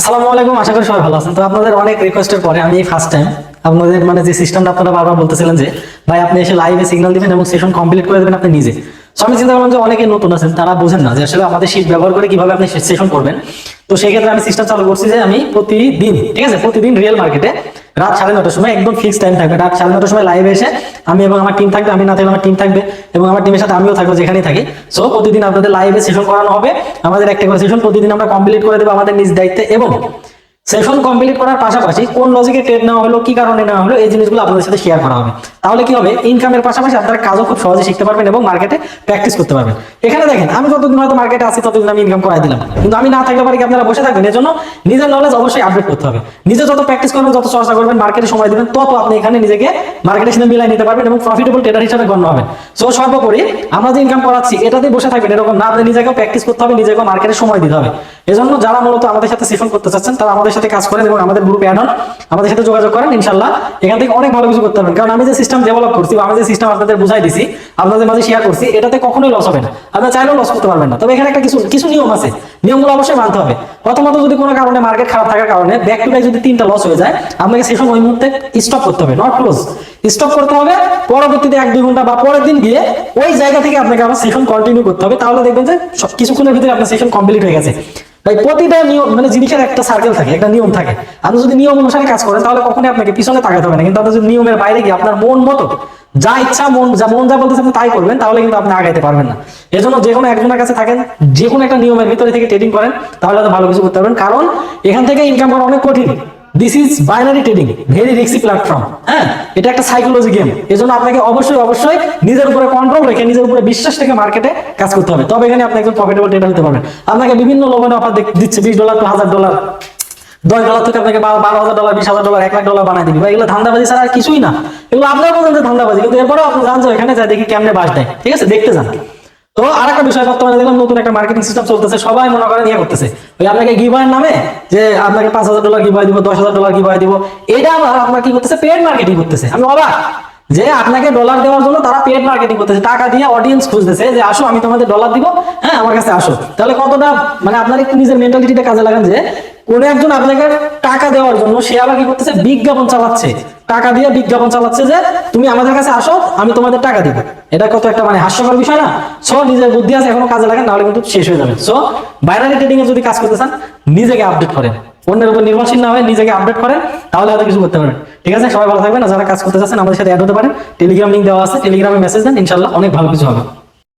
আসসালামু আলাইকুম, আশা করি সবাই ভালো আছেন। তো আপনাদের অনেক রিকোয়েস্টের পরে আমি ফার্স্ট টাইম আপনাদের যে সিস্টেমটা আপনারা বারবার বলতেছিলেন যে ভাই আপনি এসে লাইভে সিগন্যাল দিবেন এবং সেশন কমপ্লিট করে দেবেন আপনি নিজে। সো আমি চিন্তা করলাম যে অনেকে নতুন আছেন, তারা বোঝেন না যে আসলে আমাদের শীট ব্যবহার করে কিভাবে আপনি সেশন করবেন। তো সেই ক্ষেত্রে আমি সিস্টেম চালু করছি যে আমি প্রতিদিন, ঠিক আছে, প্রতিদিন রিয়েল মার্কেটে রাত 9:30টার সময় একদম ফিক্স টাইম থাকবে, রাত 9:30টার সময় লাইভে এসে আমি এবং আমার টিম থাকবে, আমি না থাকলে আমার টিম থাকবে এবং আমার টিমের সাথে আমিও থাকবো যেখানেই থাকি। সো প্রতিদিন আপনাদের লাইভে সেশন করানো হবে, আমাদের একটা করে সেশন প্রতিদিন আমরা কমপ্লিট করে দেবো আমাদের নিজ দায়িত্বে। এবং সেশন কমপ্লিট করার পাশাপাশি কোন লজিকে ট্রেড নেওয়া হলো, কি কারণে নেওয়া হলো, এই জিনিসগুলো আপনাদের সাথে শেয়ার করা হবে। তাহলে কি হবে, ইনকামের পাশাপাশি আপনারা কাজও খুব সহজে শিখতে পারবেন এবং মার্কেটে প্র্যাকটিস করতে পারবেন। এখানে দেখেন, আমি যতদিন হয়তো মার্কেটে আছি ততদিন আমি ইনকাম করাই দিলাম, কিন্তু আমি না থাকলে পারি কি আপনারা বসে থাকবেন। এর জন্য নিজের নলেজ অবশ্যই আপডেট করতে হবে। নিজে যত প্র্যাকটিস করবেন, যত চর্চা করবেন, মার্কেটে সময় দিবেন, তত আপনি এখানে নিজেকে মার্কেটের সাথে মিলাই নিতে পারবেন এবং প্রফিটেবল ট্রেডার হিসেবে গণ্য হবেন। সো সর্বোপরি আমরা যে ইনকাম করাচ্ছি এটাতেই বসে থাকবেন এরকম না, আপনি নিজেকেও প্র্যাকটিস করতে হবে, নিজেকেও মার্কেটে সময় দিতে হবে। এজন্য যারা মূলত আমাদের সাথে সেশন করতে চাচ্ছেন তারা আমাদের সাথে কাজ করেন এবং আমাদের গ্রুপে অ্যাড হন, আমাদের সাথে যোগাযোগ করেন। ইনশাআল্লাহ এখান থেকে অনেক ভালো কিছু করতে পারবেন। কারণ আমি যে সিস্টেম ডেভেলপ করছি বা আমি যে সিস্টেম আপনাদের বুঝাই দিছি, আপনাদের মাঝে শেয়ার করছি, এটাতে কখনোই লস হবে না, আপনারা চাইলেও লস করতে পারবেন না। তবে এখানে একটা কিছু নিয়ম আছে, নিয়মগুলো অবশ্যই মানতে হবে। প্রথমত যদি কোনো কারণে মার্কেট খারাপ থাকার কারণে ব্যাক টু ব্যাক যদি 3টা লস হয়ে যায়, আপনাকে সেশন ওই মুহূর্তে স্টপ করতে হবে, নট ক্লোজ, স্টপ করতে হবে। পরবর্তীতে 1-2 ঘন্টা বা পরের দিন গিয়ে ওই জায়গা থেকে আপনাকে আবার সেশন কন্টিনিউ করতে হবে। তাহলে দেখবেন যে কিছুক্ষণের ভিতরে আপনার সেশন কমপ্লিট হয়ে গেছে। তাই প্রতিটা নিয়ম জিনিসের একটা সার্কেল থাকে, একটা নিয়ম থাকে। আপনি যদি নিয়ম অনুসারে কাজ করেন তাহলে কখনোই আপনাকে পিছনে তাকাতে হবে না। কিন্তু আপনি যদি নিয়মের বাইরে গিয়ে আপনার মন মতো যা ইচ্ছা, মন যা বলতেছে আপনি তাই করবেন, তাহলে কিন্তু আপনি আগাইতে পারবেন না। এজন্য যে কোনো একজনের কাছে থাকেন, যে কোনো একটা নিয়মের ভিতরে থেকে ট্রেডিং করেন, তাহলে হয়তো ভালো কিছু করতে পারবেন। কারণ এখান থেকে ইনকাম করা অনেক কঠিন। This is binary trading, very risky platform. হ্যাঁ, এটা একটা সাইকোলজি গেম। এজন্য আপনাকে অবশ্যই নিজের উপরে কন্ট্রোল রেখে, নিজের উপরে বিশ্বাস রেখে মার্কেটে কাজ করতে হবে। তবে এখানে আপনি একজন প্রফিটেবল ট্রেডার হতে পারবেন। আপনাকে বিভিন্ন লোভনীয় অফার দিচ্ছে, $20 to $1000, $10 থেকে আপনাকে $12,000, $20,000, $1,00,000 বানাই দিবি। এগুলো ধান্দাবাজি ছাড়া আর কিছুই না। এগুলো আপনারা বলেন যে ধান্দাবাজি, কিন্তু এরপরেও আপনি জানছো এখানে যা দেখি কেমনে বাস দেয়। ঠিক আছে, দেখতে যান। তো আরেকটা বিষয়, বর্তমানে দেখলাম নতুন একটা মার্কেটিং সিস্টেম চলতেছে, সবাই মনে করেন ইয়ে করতেছে, ওই আপনাকে গিভওয়ের নামে যে আপনাকে $5,000 গিভওয়ে দিব, $10,000 গিভওয়ে দিব। এটা আবার আপনার কি করতেছে, পেড মার্কেটিং করতেছে। আমি অবাক যে আপনাকে ডলার দেওয়ার জন্য তারা পেড মার্কেটিং করতেছে, টাকা দিয়ে অডিয়েন্স খুঁজতেছে যে আসো আমি তোমাদের ডলার দিব, হ্যাঁ আমার কাছে আসো। তাহলে কতটা আপনার একটু নিজের মেন্টালিটিটা কাজে লাগান যে কোন একজন আপনাকে টাকা দেওয়ার জন্য সে আবার কি করতেছে, বিজ্ঞাপন চালাচ্ছে, টাকা দিয়ে বিজ্ঞাপন চালাচ্ছে যে তুমি আমাদের কাছে আসো, আমি তোমাদের টাকা দিব। এটা কত একটা হাস্যকর বিষয় না? সো নিজের বুদ্ধি আছে এখনো কাজে লাগান, নাহলে কিন্তু শেষ হয়ে যাবে। সো বাইনারি ট্রেডিং এ যদি কাজ করতে চান, নিজেকে আপডেট করেন, অন্যের উপর নির্ভরশীল না হয়ে নিজেকে আপডেট করেন, তাহলে হয়তো কিছু করতে পারেন। ঠিক আছে, সবাই ভালো থাকবেন। আর যারা কাজ করতে চাচ্ছেন আমাদের সাথে অ্যাড হতে পারেন, টেলিগ্রাম লিংক দেওয়া আছে, টেলিগ্রামে মেসেজ দেন, ইনশাআল্লাহ অনেক ভালো কিছু হবে।